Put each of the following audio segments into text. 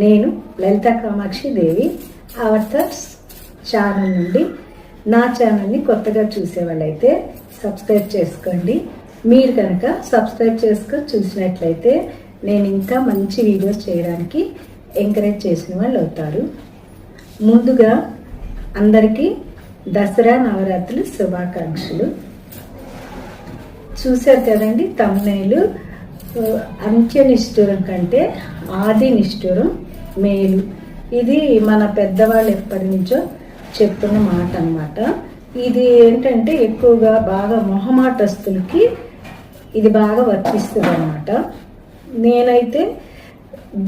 నేను లలితా కామాక్షి దేవి avatars channel నుండి నా ఛానల్ని కొత్తగా చూసేవాళ్ళైతే సబ్స్క్రైబ్ చేసుకోండి. మీరు కనుక సబ్స్క్రైబ్ చేసుకొని చూసినట్లయితే నేను ఇంకా మంచి వీడియోస్ చేయడానికి ఎంకరేజ్ చేసిన వాళ్ళు అవుతారు. ముందుగా అందరికీ దసరా నవరాత్రులు శుభాకాంక్షలు. చూశారు కదండి తమ్ముళ్ళు, అంత్య నిష్ఠూరం కంటే ఆది నిష్ఠూరం మేలు. ఇది మన పెద్దవాళ్ళు ఎప్పటి నుంచో చెప్తున్న మాట అన్నమాట. ఇది ఏంటంటే ఎక్కువగా బాగా మొహమాటస్తులకి ఇది బాగా వర్తిస్తుంది అన్నమాట. నేనైతే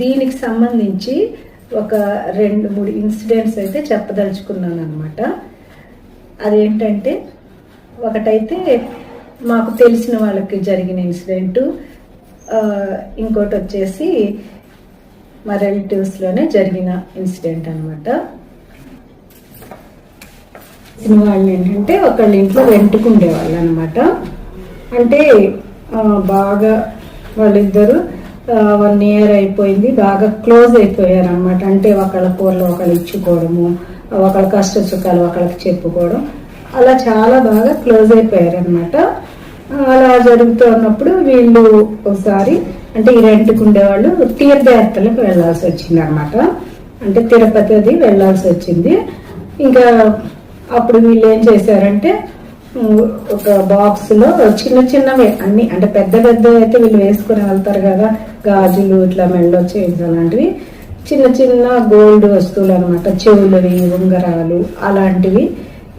దీనికి సంబంధించి ఒక 2-3 ఇన్సిడెంట్స్ అయితే చెప్పదలుచుకున్నాను అనమాట. అదేంటంటే ఒకటైతే మాకు తెలిసిన వాళ్ళకి జరిగిన ఇన్సిడెంటు, ఇంకోటి వచ్చేసి మా రిలేటివ్స్లోనే జరిగిన ఇన్సిడెంట్ అనమాట. వాళ్ళు ఏంటంటే ఒకళ్ళ ఇంట్లో రెంట్కుండేవాళ్ళు అనమాట. అంటే బాగా వాళ్ళిద్దరు 1 year అయిపోయింది, బాగా క్లోజ్ అయిపోయారు అనమాట. అంటే ఒకళ్ళ కూరలు ఒకళ్ళు ఇచ్చుకోవడము, ఒకళ్ళ కష్ట సుఖాలు ఒకళ్ళకి చెప్పుకోవడం, అలా చాలా బాగా క్లోజ్ అయిపోయారు అనమాట. అలా జరుగుతూ ఉన్నప్పుడు వీళ్ళు ఒకసారి అంటే ఈ రెంట్కు ఉండేవాళ్ళు తీర్థయాత్రలకు వెళ్లాల్సి వచ్చింది అనమాట. అంటే తిరుపతి అది వెళ్లాల్సి వచ్చింది. ఇంకా అప్పుడు వీళ్ళు ఏం చేశారంటే ఒక బాక్స్లో చిన్న చిన్నవి అన్ని, అంటే పెద్ద పెద్ద అయితే వీళ్ళు వేసుకుని వెళ్తారు కదా, గాజులు ఇట్లా మెళ్ళో చైన్స్ అలాంటివి, చిన్న చిన్న గోల్డ్ వస్తువులు అనమాట, చెవులవి, ఉంగరాలు అలాంటివి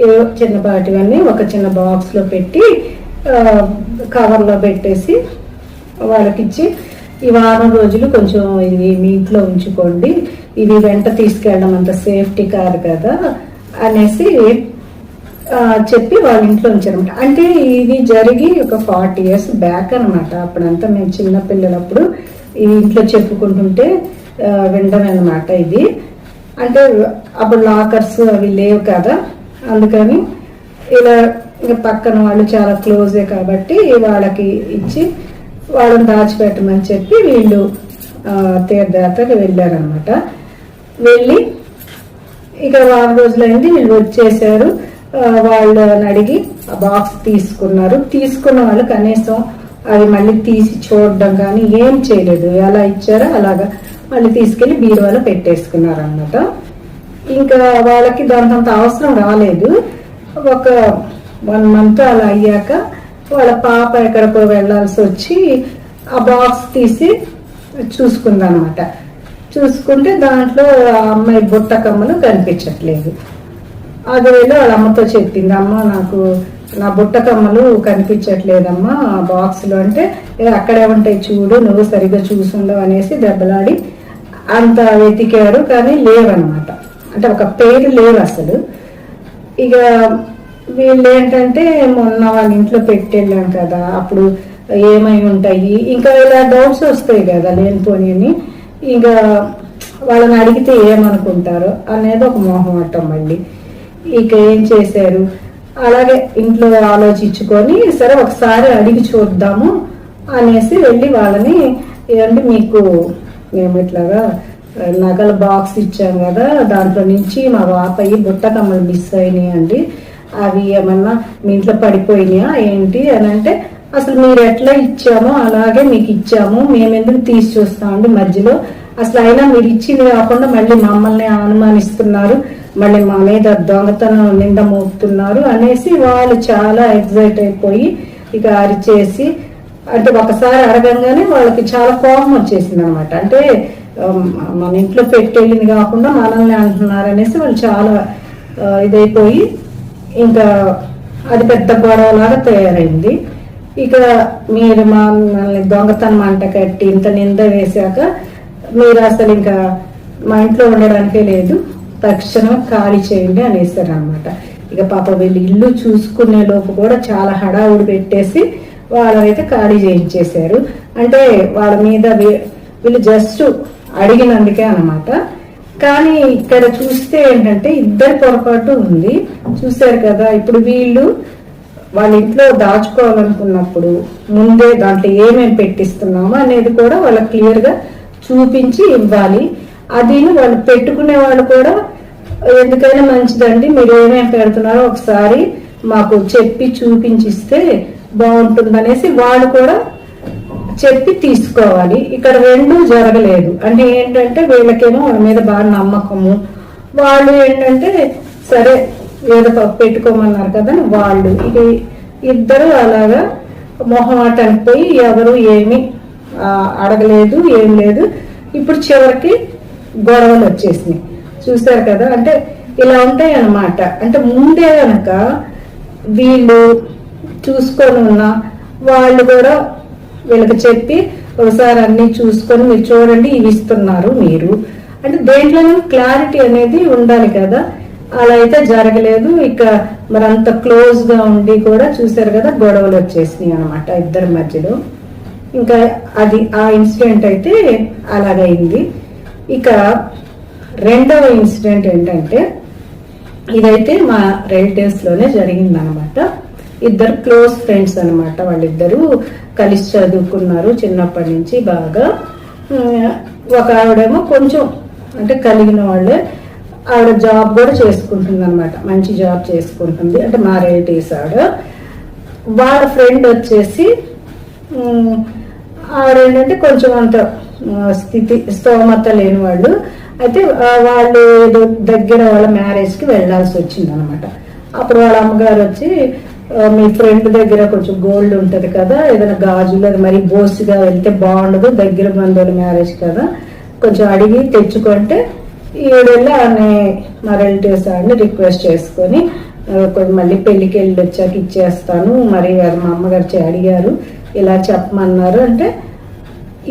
ఏవో చిన్నపాటివన్నీ ఒక చిన్న బాక్స్లో పెట్టి కవర్లో పెట్టేసి వాళ్ళకిచ్చి, ఈ వారం రోజులు కొంచెం ఇది మీ ఇంట్లో ఉంచుకోండి, ఇది వెంట తీసుకెళ్ళడం అంత సేఫ్టీ కాదు కదా అనేసి చెప్పి వాళ్ళ ఇంట్లో ఉంచారనమాట. అంటే ఇది జరిగి ఒక 40 years బ్యాక్ అనమాట. అప్పుడంతా మేము చిన్న పిల్లలప్పుడు ఈ ఇంట్లో చెప్పుకుంటుంటే వినడం అనమాట ఇది. అంటే అప్పుడు లాకర్స్ అవి లేవు కదా, అందుకని ఇలా పక్కన వాళ్ళు చాలా క్లోజే కాబట్టి వాళ్ళకి ఇచ్చి వాళ్ళని దాచిపెట్టమని చెప్పి వీళ్ళు తీర్థయాత్రకు వెళ్ళారనమాట. వెళ్ళి ఇక 4 రోజులైంది, వీళ్ళు వచ్చేసారు. వాళ్ళని అడిగి ఆ బాక్స్ తీసుకున్నారు. తీసుకున్న వాళ్ళు కనీసం అవి మళ్ళీ తీసి చూడడం కానీ ఏం చేయలేదు. ఎలా ఇచ్చారో అలాగా మళ్ళీ తీసుకెళ్లి బీరువాలో పెట్టేసుకున్నారు అన్నమాట. ఇంకా వాళ్ళకి దానికి అంత అవసరం రాలేదు. ఒక 1 month అలా అయ్యాక వాళ్ళ పాప ఎక్కడికో వెళ్లాల్సి వచ్చి ఆ బాక్స్ తీసి చూసుకుందనమాట. చూసుకుంటే దాంట్లో ఆ అమ్మాయి బుట్ట కమ్మలు కనిపించట్లేదు. అది వెళ్ళి వాళ్ళ అమ్మతో చెప్పింది, అమ్మ నాకు నా బుట్ట కమ్మలు కనిపించట్లేదమ్మా ఆ బాక్స్లో. అంటే అక్కడే ఉంటాయి చూడు, నువ్వు సరిగ్గా చూసుండవు అనేసి దెబ్బలాడి అంత వెతికారు, కానీ లేవన్నమాట. అంటే ఒక పేరు లేవు అసలు. ఇక వీళ్ళు ఏంటంటే మొన్న వాళ్ళ ఇంట్లో పెట్టెళ్ళాం కదా, అప్పుడు ఏమై ఉంటాయి, ఇంకా ఇలా డౌట్స్ వస్తాయి కదా లేనిపోని అని. ఇంకా వాళ్ళని అడిగితే ఏమనుకుంటారో అనేది ఒక మొహమాటం. మళ్ళీ ఇక ఏం చేశారు, అలాగే ఇంట్లో ఆలోచించుకొని సరే ఒకసారి అడిగి చూద్దాము అనేసి వెళ్ళి వాళ్ళని, ఏమంటే మీకు మేము ఇట్లాగా నగల బాక్స్ ఇచ్చాం కదా, దాంట్లో నుంచి మా పాపయ్యి బుట్ట కమ్మలు మిస్ అయినాయి అండి, అవి ఏమన్నా మీ ఇంట్లో పడిపోయినాయా ఏంటి అని అంటే, అసలు మీరు ఎట్లా ఇచ్చామో అలాగే మీకు ఇచ్చాము, మేమెందుకు తీసి చూస్తామండి మధ్యలో, అసలు అయినా మీరు ఇచ్చింది కాకుండా మళ్ళీ మమ్మల్ని అనుమానిస్తున్నారు, మళ్ళీ మా మీద దొంగతనం నింద మోపుతున్నారు అనేసి వాళ్ళు చాలా ఎగ్జైట్ అయిపోయి ఇక అరిచేసి, అంటే ఒకసారి అడగంగానే వాళ్ళకి చాలా కోపం వచ్చేసింది అనమాట. అంటే మన ఇంట్లో పెట్టెళ్ళింది కాకుండా మనల్ని అంటున్నారు అనేసి వాళ్ళు చాలా ఇదైపోయి ఇంకా అది పెద్ద గొడవలాగా తయారైంది. ఇక మీరు మనల్ని దొంగతనం అంట కట్టి ఇంత నింద వేశాక మీరు అసలు ఇంకా మా ఇంట్లో ఉండడానికే లేదు, తక్షణం ఖాళీ చేయండి అనేసారు అనమాట. ఇక పాప వీళ్ళు ఇల్లు చూసుకునే లోపు కూడా చాలా హడావుడి పెట్టేసి వాళ్ళైతే ఖాళీ చేయించేశారు. అంటే వాళ్ళ మీద వీళ్ళు జస్ట్ అడిగినందుకే అనమాట. కానీ ఇక్కడ చూస్తే ఏంటంటే ఇద్దరి పొరపాటు ఉంది. చూశారు కదా, ఇప్పుడు వీళ్ళు వాళ్ళ ఇంట్లో దాచుకోవాలనుకున్నప్పుడు ముందే దాంట్లో ఏమేమి పెట్టిస్తున్నామో అనేది కూడా వాళ్ళకి క్లియర్గా చూపించి ఇవ్వాలి. అది వాళ్ళు పెట్టుకునే వాళ్ళు కూడా ఎందుకైనా మంచిదండి, మీరు ఏమేమి పెడుతున్నారో ఒకసారి మాకు చెప్పి చూపించిస్తే బాగుంటుంది అనేసి వాళ్ళు కూడా చెప్పి తీసుకోవాలి. ఇక్కడ రెండు జరగలేదు. అంటే ఏంటంటే వీళ్ళకేమో వాళ్ళ మీద బాగా నమ్మకము, వాళ్ళు ఏంటంటే సరే ఏదో పెట్టుకోమన్నారు కదా వాళ్ళు, ఇది ఇద్దరు అలాగా మొహమాటానికి పోయి ఎవరు ఏమి అడగలేదు, ఏం లేదు. ఇప్పుడు చివరికి గొడవలు వచ్చేసినాయి. చూసారు కదా, అంటే ఇలా ఉంటాయి అన్నమాట. అంటే ముందే కనుక వీళ్ళు చూసుకొని ఉన్నా వాళ్ళు కూడా వీళ్ళకి చెప్పి ఒకసారి అన్ని చూసుకొని మీరు చూడండి ఇవి ఇస్తున్నారు మీరు అంటే దేంట్లోనూ క్లారిటీ అనేది ఉండాలి కదా. అలా అయితే జరగలేదు. ఇక మరి అంత క్లోజ్ గా ఉండి కూడా చూసారు కదా గొడవలు వచ్చేసినాయి అనమాట ఇద్దరి మధ్యలో. ఇంకా అది ఆ ఇన్సిడెంట్ అయితే అలాగైంది. ఇక రెండవ ఇన్సిడెంట్ ఏంటంటే ఇదైతే మా రిలేటివ్స్ లోనే జరిగింది అనమాట. ఇద్దరు క్లోజ్ ఫ్రెండ్స్ అనమాట. వాళ్ళిద్దరూ కలిసి చదువుకున్నారు చిన్నప్పటి నుంచి బాగా. ఒక ఆవిడేమో కొంచెం అంటే కలిగిన వాళ్ళే, ఆవిడ జాబ్ కూడా చేసుకుంటుంది అనమాట, మంచి జాబ్ చేసుకుంటుంది. అంటే మా రిలేటివ్స్ ఆవిడ. వాళ్ళ ఫ్రెండ్ వచ్చేసి ఆవిడ ఏంటంటే కొంచెం అంత స్తోమత లేని వాళ్ళు. అయితే వాళ్ళు ఏదో దగ్గర వాళ్ళ మ్యారేజ్కి వెళ్ళాల్సి వచ్చింది అనమాట. అప్పుడు వాళ్ళ అమ్మగారు వచ్చి మీ ఫ్రెండ్ దగ్గర కొంచెం గోల్డ్ ఉంటుంది కదా, ఏదైనా గాజులు అది మరి బోసిగా వెళ్తే బాగుండదు, దగ్గర బంధువుల మ్యారేజ్ కదా, కొంచెం అడిగి తెచ్చుకుంటే ఈవిడెళ్ళి ఆమె మా రిలేటివ్స్ ఆవిడని రిక్వెస్ట్ చేసుకొని మళ్ళీ పెళ్లికి వెళ్ళి వచ్చాక ఇచ్చేస్తాను, మరి అది మా అమ్మగారు అడిగారు ఇలా చెప్పమన్నారు అంటే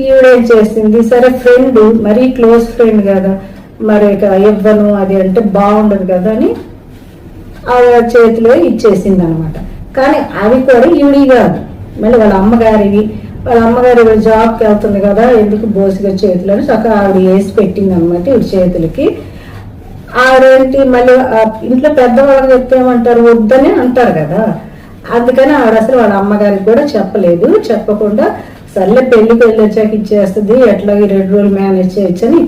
ఈవిడేం చేసింది, సరే ఫ్రెండ్ మరీ క్లోజ్ ఫ్రెండ్ కదా మరి ఇవ్వను అది అంటే బాగుండదు కదా అని ఆ చేతిలో ఇచ్చేసింది అనమాట. కానీ అవి కూడా ఈవిడి కాదు, మళ్ళీ వాళ్ళ అమ్మగారివి. వాళ్ళ అమ్మగారు జాబ్కి వెళ్తుంది కదా, ఎందుకు బోసిగా చేతిలో చక్కగా ఆవిడ వేసి పెట్టింది అనమాట ఈవిడ చేతులకి. ఆవిడేంటి మళ్ళీ ఇంట్లో పెద్దవాళ్ళకి చెప్తేమంటారు, వద్దని అంటారు కదా. అందుకని ఆవిడ అసలు వాళ్ళ అమ్మగారికి కూడా చెప్పలేదు. చెప్పకుండా సర్లే పెళ్లికి వెళ్ళి వచ్చాక ఇచ్చేస్తుంది, ఎట్లా 2 రోజులు మేనేజ్ చేయొచ్చు అని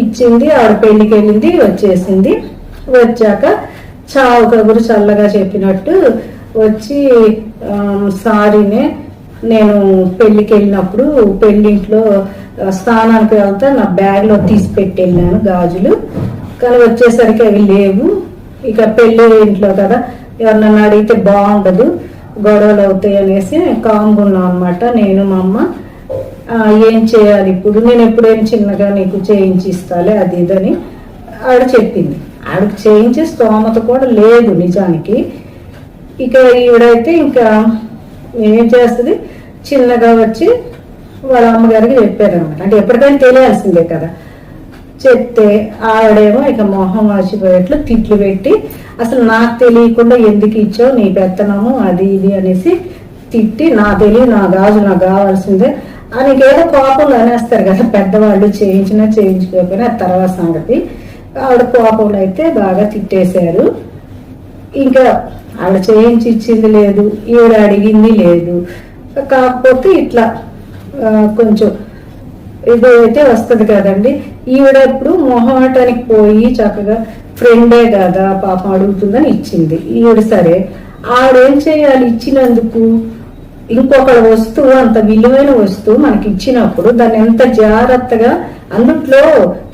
ఇచ్చింది. ఆవిడ పెళ్లికి వెళ్ళింది, వచ్చేసింది. వచ్చాక చావు కబురు చల్లగా చెప్పినట్టు వచ్చి సారీనే నేను పెళ్లికి వెళ్ళినప్పుడు పెళ్లింట్లో స్నానానికి వెళ్తా నా బ్యాగ్లో తీసి పెట్టి వెళ్ళాను గాజులు, కానీ వచ్చేసరికి అవి లేవు. ఇక పెళ్లి ఇంట్లో కదా ఎవరినన్నా అడిగితే బాగుండదు, గొడవలు అవుతాయి అనేసి కామ్గా ఉన్నాం అనమాట నేను మా అమ్మ. ఏం చేయాలి ఇప్పుడు, నేను ఎప్పుడేం చిన్నగా నీకు చేయించి ఇస్తాలే అది ఇదని ఆవిడ చెప్పింది. ఆవిడకి చేయించే స్తోమత కూడా లేదు నిజానికి. ఇక ఈవిడైతే ఇంకా ఏం చేస్తుంది, చిన్నగా వచ్చి వాళ్ళ అమ్మగారికి చెప్పారనమాట. అంటే ఎప్పటికైనా తెలియాల్సిందే కదా. చెప్తే ఆవిడేమో ఇక మొహం వాచిపోయేట్లు తిట్లు పెట్టి, అసలు నాకు తెలియకుండా ఎందుకు ఇచ్చావు, నీ పెత్తనము అది ఇది అనేసి తిట్టి, నా తెలియదు, నా గాజు నాకు కావాల్సిందే అని ఏదో కోపంలో అనేస్తారు కదా పెద్దవాళ్ళు, చేయించినా చేయించుకోకపోయినా తర్వాత సంగతి. ఆవిడ కోపంలో అయితే బాగా తిట్టేశారు. ఇంకా ఆవిడ చేయించి ఇచ్చింది లేదు, ఈవిడ అడిగింది లేదు. కాకపోతే ఇట్లా కొంచెం ఇదైతే వస్తుంది కదండి. ఈవిడ ఎప్పుడు మొహమాటానికి పోయి చక్కగా ఫ్రెండే కదా పాపం అడుగుతుందని ఇచ్చింది ఈవిడ. సరే ఆవిడేం చేయాలి, ఇచ్చినందుకు ఇంకొకళ్ళ వస్తువు అంత విలువైన వస్తువు మనకి ఇచ్చినప్పుడు దాన్ని ఎంత జాగ్రత్తగా, అందుట్లో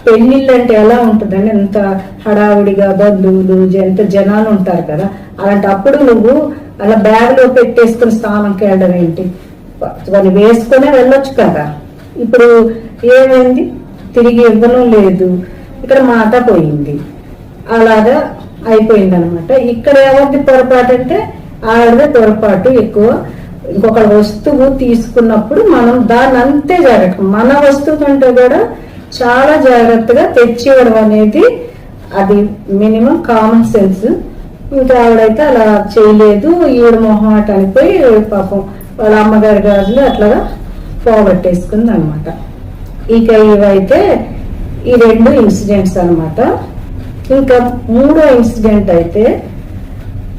పెళ్లిళ్ళు అంటే ఎలా ఉంటుందండి, ఎంత హడావుడిగా బంధువులు ఎంత జనాలు ఉంటారు కదా, అలాంటప్పుడు నువ్వు అలా బ్యాగ్ లో పెట్టేసుకుని స్నానంకి వెళ్ళడం ఏంటి, వాళ్ళు వేసుకునే వెళ్ళొచ్చు కదా. ఇప్పుడు ఏమైంది, తిరిగి ఇవ్వను లేదు, ఇక్కడ మాట పోయింది, అలాగా అయిపోయింది అనమాట. ఇక్కడ ఎవరిది పొరపాటు అంటే ఆవిడదే పొరపాటు ఎక్కువ. ఇంకొక వస్తువు తీసుకున్నప్పుడు మనం దాన్ని అంతే జాగ్రత్త, మన వస్తువు కంటే కూడా చాలా జాగ్రత్తగా తెచ్చివ్వడం అనేది అది మినిమం కామన్ సెన్స్. ఇంకా ఆవిడైతే అలా చేయలేదు. ఈవిడ మొహమాటానికి పోయి పాపం వాళ్ళ అమ్మగారి గాజులు అట్లాగా పోగొట్టేసుకుంది అనమాట. ఇక ఇవైతే ఈ 2 ఇన్సిడెంట్స్ అనమాట. ఇంకా 3వ ఇన్సిడెంట్ అయితే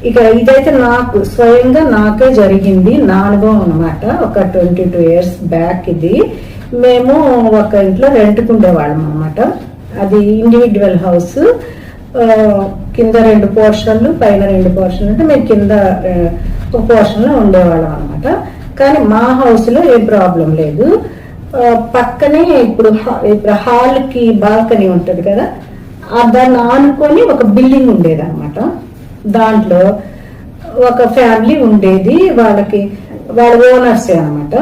ఇక ఇదైతే నాకు స్వయంగా నాకే జరిగింది, నా అనుభవం అనమాట. ఒక 22 years బ్యాక్ ఇది. మేము ఒక ఇంట్లో రెంట్కి ఉండేవాళ్ళం అన్నమాట. అది ఇండివిజువల్ హౌస్. కింద 2 పోర్షన్లు, పైన 2 పోర్షన్లు. అంటే మేము కింద ఒక పోర్షన్లో ఉండేవాళ్ళం అనమాట. కానీ మా హౌస్లో ఏ ప్రాబ్లం లేదు. పక్కనే ఇప్పుడు హాల్కి బాల్కనీ ఉంటుంది కదా, దాన్ని ఆనుకొని ఒక బిల్డింగ్ ఉండేది అనమాట. దాంట్లో ఒక ఫ్యామిలీ ఉండేది. వాళ్ళ ఓనర్సే అనమాట.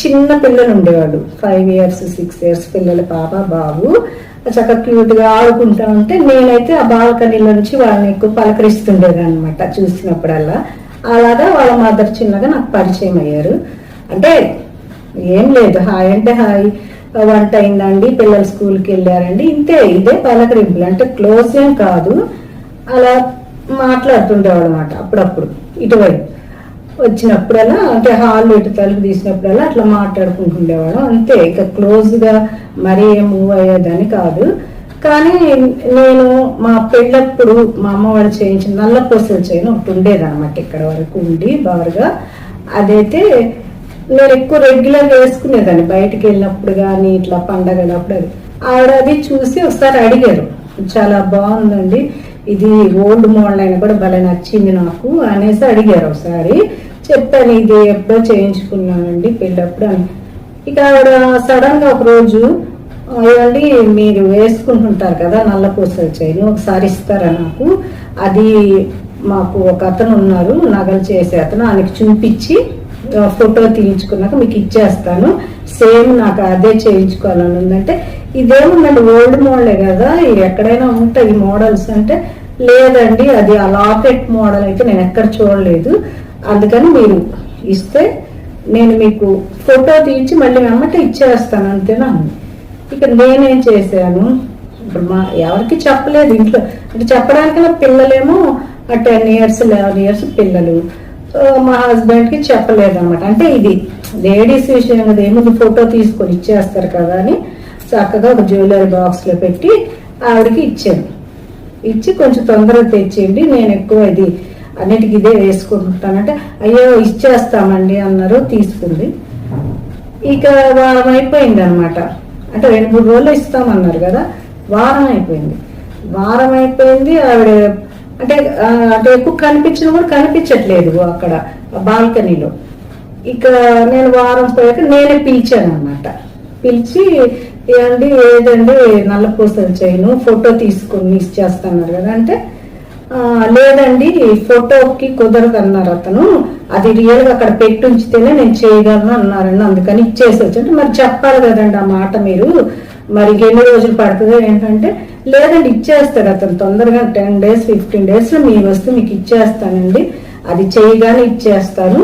చిన్న పిల్లలు ఉండేవాడు, 5 years 6 years పిల్లలు, పాప బాబు. చక్కగా క్యూట్గా ఆడుకుంటా ఉంటే నేనైతే ఆ బాల్కనీలో నుంచి వాళ్ళని ఎక్కువ పలకరిస్తుండేది అనమాట చూసినప్పుడల్లా. అలాగా వాళ్ళ మదర్ చిన్నగా నాకు పరిచయం అయ్యారు. అంటే ఏం లేదు, హాయ్ అంటే హాయ్, వంట అయిందండి, పిల్లలు స్కూల్కి వెళ్ళారండి, ఇంతే. ఇదే పలకరింపులు, అంటే క్లోజ్ ఏం కాదు. అలా మాట్లాడుతుండేవాడు అనమాట. అప్పుడప్పుడు ఇటువైపు వచ్చినప్పుడల్లా, అంటే హాల్ ఇటు తలుపు తీసినప్పుడల్లా అట్లా మాట్లాడుకుంటుండేవాడు అంతే. ఇక క్లోజ్గా మరీ ఏం మూవ్ అయ్యేదని కాదు. కానీ నేను మా పెళ్ళప్పుడు మా అమ్మ వాళ్ళు చేయించిన నల్ల పూసల చైన్ ఒకటి ఉండేది అనమాట, ఇక్కడ వరకు ఉండి బారుగా. అదైతే నేను ఎక్కువ రెగ్యులర్గా వేసుకునేదాన్ని, బయటికి వెళ్ళినప్పుడు కానీ ఇట్లా పండగలప్పుడు. అది చూసి ఒకసారి అడిగారు, చాలా బాగుందండి, ఇది ఓల్డ్ మోడల్ అయినా కూడా భలే నచ్చింది నాకు అనేసి అడిగారు. ఒకసారి చెప్పాను, ఇది ఎప్పుడో చేయించుకున్నానండి పెళ్ళప్పుడు అని. ఇక ఆవిడ సడన్ గా ఒక రోజు, ఏమండి మీరు వేసుకుంటుంటారు కదా నల్ల పూసల చైన్, ఒకసారి ఇస్తారా నాకు, అది మాకు ఒక అతను ఉన్నారు నగలు చేసే అతను, ఆయనకి చూపించి ఫోటో తీయించుకున్నాక మీకు ఇచ్చేస్తాను, సేమ్ నాకు అదే చేయించుకోవాలని ఉందంటే. ఇదేముందండి ఓల్డ్ మోడలే కదా, ఎక్కడైనా ఉంటాయి మోడల్స్ అంటే. లేదండి అది ఆ లాకెట్ మోడల్ అయితే నేను ఎక్కడ చూడలేదు, అందుకని మీరు ఇస్తే నేను మీకు ఫోటో తీయించి మళ్ళీ వెమ్మట ఇచ్చేస్తాను అంతేనా. ఇక నేనేం చేశాను, ఇప్పుడు ఎవరికి చెప్పలేదు ఇంట్లో, అంటే చెప్పడానికైనా పిల్లలేమో 10 years 11 years పిల్లలు. మా హస్బెండ్కి చెప్పలేదు అనమాట. అంటే ఇది లేడీస్ విషయం కదా, ఏముంది ఫోటో తీసుకొని ఇచ్చేస్తారు కదా అని చక్కగా ఒక జ్యువెలరీ బాక్స్లో పెట్టి ఆవిడకి ఇచ్చాను. ఇచ్చి కొంచెం తొందరగా తెచ్చేయండి, నేను ఎక్కువ ఇది అన్నిటికీ ఇదే వేసుకుంటానంటే, అయ్యో ఇచ్చేస్తామండి అన్నారు. తీసుకుంది. ఇక వారం అయిపోయింది అనమాట. అంటే 2-3 రోజులు ఇస్తామన్నారు కదా, వారం అయిపోయింది. ఆవిడ అంటే ఎక్కువ కనిపించినా కూడా కనిపించట్లేదు అక్కడ బాల్కనీలో. ఇక నేను వారం పోయాక నేనే పిలిచాను అనమాట. పిలిచి, ఏమండి ఏదండి నల్ల పూసల చైను ఫోటో తీసుకొని ఇచ్చేస్తున్నారు కదా అంటే, లేదండి ఫోటోకి కుదరదు అన్నారు అతను, అది రియల్గా అక్కడ పెట్టి ఉంచితేనే నేను చేయగలను అన్నారండి, అందుకని ఇచ్చేసి వచ్చి. అంటే మరి చెప్పాలి కదండి ఆ మాట మీరు, మరి ఎన్ని రోజులు పడుతుందో ఏంటంటే, లేదండి ఇచ్చేస్తాడు అతను తొందరగా 10 days 15 days మీ వస్తే మీకు ఇచ్చేస్తానండి, అది చేయగానే ఇచ్చేస్తాను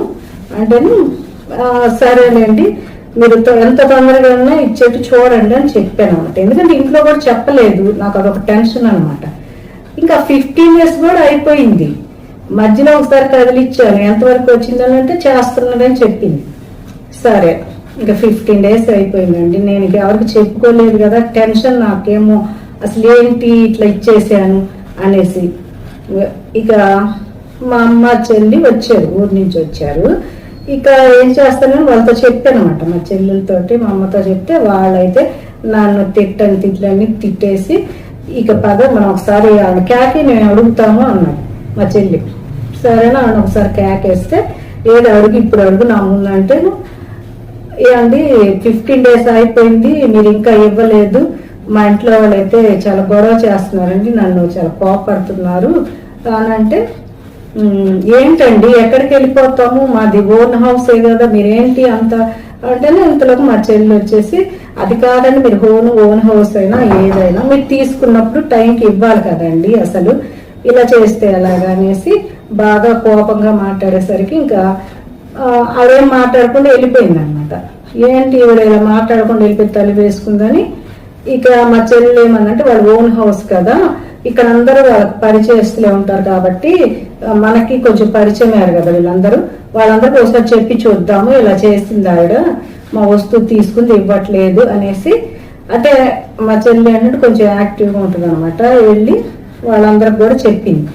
అంటే. సరేలేండి మీరు ఎంత తొందరగా ఇచ్చేట్టు చూడండి అని చెప్పాను అనమాట. ఎందుకంటే ఇంట్లో కూడా చెప్పలేదు, నాకు అదొక టెన్షన్ అనమాట. ఇంకా 15 years కూడా అయిపోయింది. మధ్యలో ఒకసారి కదిలిచ్చాను, ఎంతవరకు వచ్చిందని అంటే చేస్తున్నాడని చెప్పింది. సరే ఇంకా 15 days అయిపోయిందండి. నేను ఎవరికి చెప్పుకోలేదు కదా, టెన్షన్ నాకేమో, అసలు ఏంటి ఇట్లా ఇచ్చేసాను అనేసి. ఇక మా అమ్మ చెల్లి వచ్చారు, ఊరి నుంచి వచ్చారు. ఇక ఏం చేస్తానని వాళ్ళతో చెప్పాను అనమాట, మా చెల్లెలతోటి మా అమ్మతో చెప్తే వాళ్ళైతే నన్ను తిట్లని తిట్టేసి, ఇక పద మనం ఒకసారి ఆవిడ క్యాకి నేను అడుగుతాము అన్నాడు మా చెల్లి. సరేనా ఆవిడ ఒకసారి క్యాక్ వేస్తే, ఏది అడుగు ఇప్పుడు అడుగు నా ముందంటే, ఏమండి 15 days అయిపోయింది మీరు ఇంకా ఇవ్వలేదు, మా ఇంట్లో వాళ్ళైతే చాలా గొడవ చేస్తున్నారండి, నన్ను చాలా కోపడుతున్నారు అని అంటే, ఏంటండి ఎక్కడికి వెళ్ళిపోతాము, మాది ఓన్ హౌసే కదా, మీరేంటి అంత అంటేనే ఇంతలోకి మా చెల్లి వచ్చేసి, అది కాదండి మీరు ఓన్ హౌస్ అయినా ఏదైనా మీరు తీసుకున్నప్పుడు టైంకి ఇవ్వాలి కదండి, అసలు ఇలా చేస్తే ఎలాగా అనేసి బాగా కోపంగా మాట్లాడేసరికి ఇంకా అదేం మాట్లాడకుండా వెళ్ళిపోయింది అనమాట. ఏంటి ఇవిడ ఇలా మాట్లాడకుండా వెళ్ళిపోయి తల్లి వేసుకుందని. ఇక మా చెల్లెలు ఏమన్నంటే, వాళ్ళ ఓన్ హౌస్ కదా, ఇక్కడ అందరూ పరిచయస్తులే ఉంటారు కాబట్టి మనకి కొంచెం పరిచయం అయ్యారు కదా వీళ్ళందరూ, వాళ్ళందరికీ ఒకసారి చెప్పి చూద్దాము, ఇలా చేసింది ఆవిడ, మా వస్తువు తీసుకుంది ఇవ్వట్లేదు అనేసి. అంటే మా చెల్లి అంటే కొంచెం యాక్టివ్గా ఉంటుంది అనమాట, వెళ్ళి వాళ్ళందరికి కూడా చెప్పింది.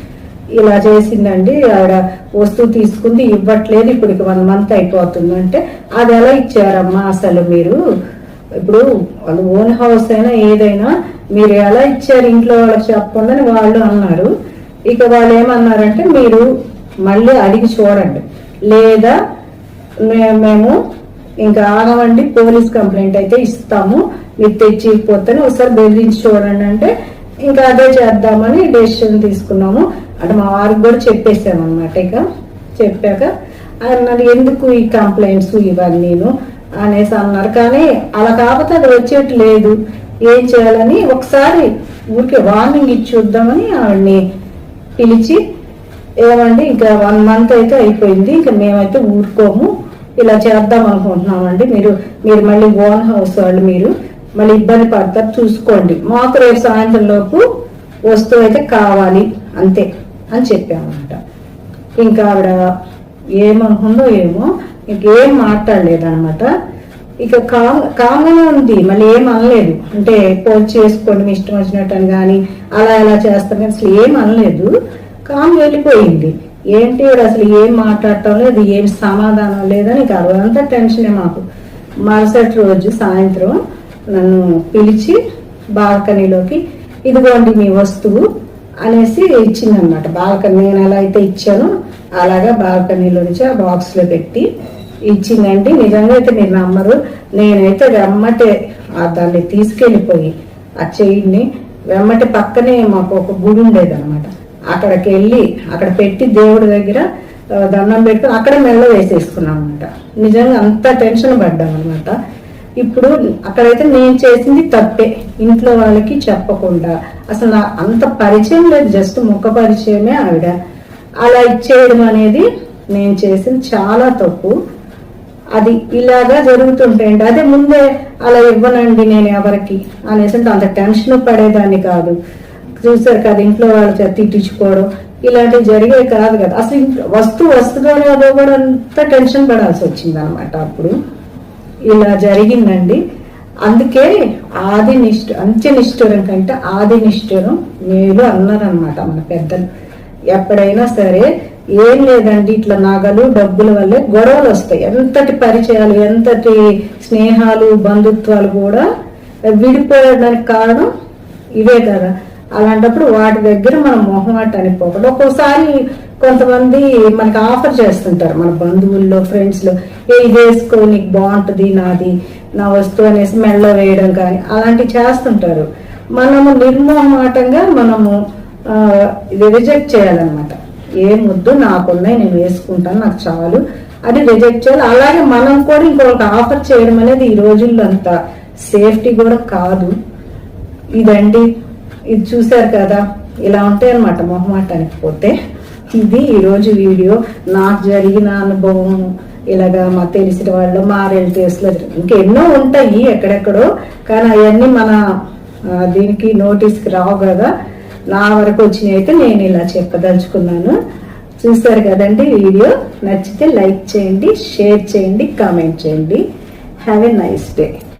ఇలా చేసిందండి, ఆవిడ వస్తువు తీసుకుంది ఇవ్వట్లేదు, ఇప్పుడు 1 month అయిపోతుంది అంటే, అది ఎలా ఇచ్చారమ్మా అసలు మీరు? ఇప్పుడు వాళ్ళు ఓన్ హౌస్ అయినా ఏదైనా మీరు ఎలా ఇచ్చారు ఇంట్లో వాళ్ళకి చెప్పకుండా వాళ్ళు అన్నారు. ఇక వాళ్ళు ఏమన్నారంటే, మీరు మళ్ళీ అడిగి చూడండి, లేదా మేము ఇంకా ఆగమండి, పోలీస్ కంప్లైంట్ అయితే ఇస్తాము, మీరు తెచ్చిపోతే ఒకసారి బెదిరించి చూడండి అంటే, ఇంకా అదే చేద్దామని డెసిషన్ తీసుకున్నాము. అంటే మా వారికి కూడా చెప్పేసామన్నమాట. ఇక చెప్పాక అన్నారు, ఎందుకు ఈ కంప్లైంట్స్ ఇవన్నీను అనేసి అన్నారు. కానీ అలా కాకపోతే అది వచ్చేట్టు లేదు, ఏం చేయాలని ఒకసారి ఊరికే వార్నింగ్ ఇచ్చి చూద్దామని ఆవిడ్ని పిలిచి, ఏమండి ఇంకా 1 month అయితే అయిపోయింది, ఇంకా మేమైతే ఊరుకోము, ఇలా చేద్దాం అనుకుంటున్నామండి, మీరు మళ్ళీ ఓన్ హౌస్ వాళ్ళు మీరు మళ్ళీ ఇబ్బంది పడతారు, చూసుకోండి, మాకు రేపు సాయంత్రం లోపు వస్తువు అయితే కావాలి అంతే అని చెప్పామన్నమాట. ఇంకా ఆవిడ ఏమనుకుందో ఏమో, ఇంకేం మాట్లాడలేదన్నమాట. ఇక కామనే ఉంది, మళ్ళీ ఏం అనలేదు. అంటే పోల్ చేసుకోండి మీ ఇష్టం వచ్చినట్టు అని కానీ అలా ఎలా చేస్తాం కానీ అసలు ఏం అనలేదు, కామ్ వెళ్ళిపోయింది. ఏంటి అసలు ఏం మాట్లాడటం లేదు, ఏం సమాధానం లేదని ఇక అదంతా టెన్షనే మాకు. మరుసటి రోజు సాయంత్రం నన్ను పిలిచి బాల్కనీలోకి, ఇదిగోండి మీ వస్తువు అనేసి ఇచ్చిందనమాట. బాల్కనీ నేను ఎలా అయితే ఇచ్చానో అలాగా బాల్కనీలో నుంచి ఆ బాక్స్లో పెట్టి ఇచ్చిందండి. నిజంగా అయితే మీరు నమ్మరు, నేనైతే వెమ్మటే దాన్ని తీసుకెళ్ళిపోయి ఆ చెయ్యిని వెమ్మటే పక్కనే మాకు ఒక గుడి ఉండేదన్నమాట, అక్కడికి వెళ్ళి అక్కడ పెట్టి దేవుడి దగ్గర దండం పెట్టుకుని అక్కడ మెల్ల వేసేసుకున్నాం అనమాట. నిజంగా అంత టెన్షన్ పడ్డాం అనమాట. ఇప్పుడు అక్కడైతే నేను చేసింది తప్పే, ఇంట్లో వాళ్ళకి చెప్పకుండా, అసలు నా అంత పరిచయం లేదు, జస్ట్ ముఖ పరిచయమే ఆవిడ. అలా ఇచ్చేయడం అనేది నేను చేసింది చాలా తప్పు. అది ఇలాగా జరుగుతుంటాయండి. అదే ముందే అలా ఇవ్వనండి నేను ఎవరికి అనేసి అంత టెన్షన్ పడేదాన్ని కాదు. చూసారు కదా ఇంట్లో వాళ్ళు తిట్టించుకోవడం ఇలాంటివి జరిగేవి కాదు కదా. అసలు వస్తువుగానే అదో కూడా అంత టెన్షన్ పడాల్సి వచ్చింది అనమాట. అప్పుడు ఇలా జరిగిందండి. అందుకే అంత్యనిష్ఠురం కంటే ఆది నిష్ఠురం మేలు అన్నారనమాట మన పెద్దలు. ఎప్పుడైనా సరే ఏం లేదండి, ఇట్లా నగలు డబ్బుల వల్లే గొడవలు వస్తాయి. ఎంతటి పరిచయాలు, ఎంతటి స్నేహాలు, బంధుత్వాలు కూడా విడిపోయడానికి కారణం ఇవే కదా. అలాంటప్పుడు వాటి దగ్గర మనం మొహమాట అనిపోకూడదు. ఒక్కోసారి కొంతమంది మనకి ఆఫర్ చేస్తుంటారు, మన బంధువుల్లో ఫ్రెండ్స్లో, ఇది వేసుకో నీకు బాగుంటుంది, నా వస్తువు అనేసి మెళ్ళ వేయడం కానీ అలాంటివి చేస్తుంటారు. మనము నిర్మోహమాటంగా మనము ఇది రిజెక్ట్ చేయాలన్నమాట. ఏ ముద్దు నాకున్నాయి, నేను వేసుకుంటాను, నాకు చాలు అది రిజెక్ట్ చేయాలి. అలాగే మనం కూడా ఇంకొకరికి ఆఫర్ చేయడం అనేది ఈ రోజుల్లో అంత సేఫ్టీ కూడా కాదు. ఇదండి, ఇది చూసారు కదా, ఇలా ఉంటాయి అన్నమాట మొహమాటానికి పోతే. ఇది ఈరోజు వీడియో, నాకు జరిగిన అనుభవం. ఇలాగా మా తెలిసిన వాళ్ళు, మా రిలేటివ్స్లో ఇంకెన్నో ఉంటాయి ఎక్కడెక్కడో, కానీ అవన్నీ మన దీనికి నోటీస్కి రావు కదా. నా వరకు వచ్చినాయి అయితే నేను ఇలా చెప్పదలుచుకున్నాను. చూసారు కదండి వీడియో, నచ్చితే లైక్ చేయండి, షేర్ చేయండి, కామెంట్ చేయండి. Have a nice day.